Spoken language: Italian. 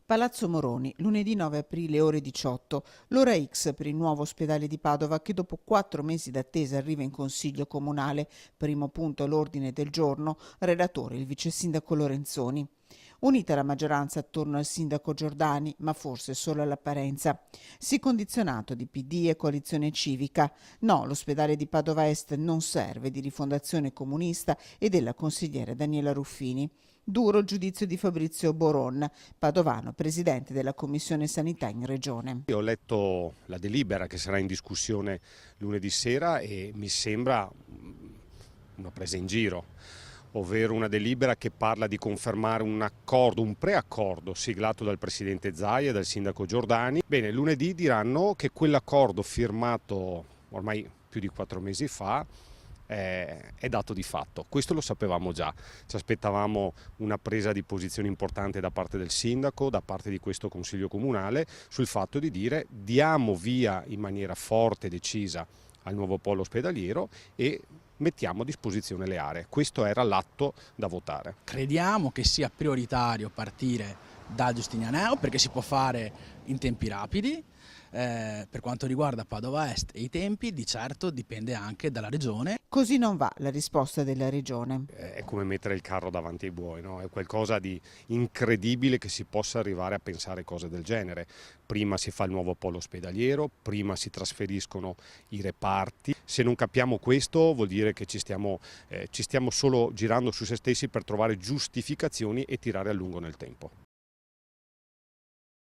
Palazzo Moroni, lunedì 9 aprile ore 18, l'ora X per il nuovo ospedale di Padova che dopo 4 mesi d'attesa arriva in consiglio comunale, primo punto all'ordine del giorno, relatore il vice sindaco Lorenzoni. Unita la maggioranza attorno al sindaco Giordani, ma forse solo all'apparenza. Sì condizionato di PD e coalizione civica. No, l'ospedale di Padova Est non serve, di Rifondazione Comunista e della consigliera Daniela Ruffini. Duro il giudizio di Fabrizio Boron, padovano, presidente della Commissione Sanità in Regione. Io ho letto la delibera che sarà in discussione lunedì sera e mi sembra una presa in giro, ovvero una delibera che parla di confermare un accordo, un preaccordo siglato dal presidente Zaia e dal sindaco Giordani. Bene, lunedì diranno che quell'accordo firmato ormai più di 4 mesi fa è dato di fatto. Questo lo sapevamo già, ci aspettavamo una presa di posizione importante da parte del sindaco, da parte di questo consiglio comunale, sul fatto di dire diamo via in maniera forte e decisa al nuovo polo ospedaliero e mettiamo a disposizione le aree. Questo era l'atto da votare. Crediamo che sia prioritario partire da Giustinianeo perché si può fare in tempi rapidi. Per quanto riguarda Padova Est e i tempi, di certo dipende anche dalla regione. Così non va la risposta della regione. È come mettere il carro davanti ai buoi, no? È qualcosa di incredibile che si possa arrivare a pensare cose del genere. Prima si fa il nuovo polo ospedaliero, prima si trasferiscono i reparti. Se non capiamo questo vuol dire che ci stiamo solo girando su se stessi per trovare giustificazioni e tirare a lungo nel tempo.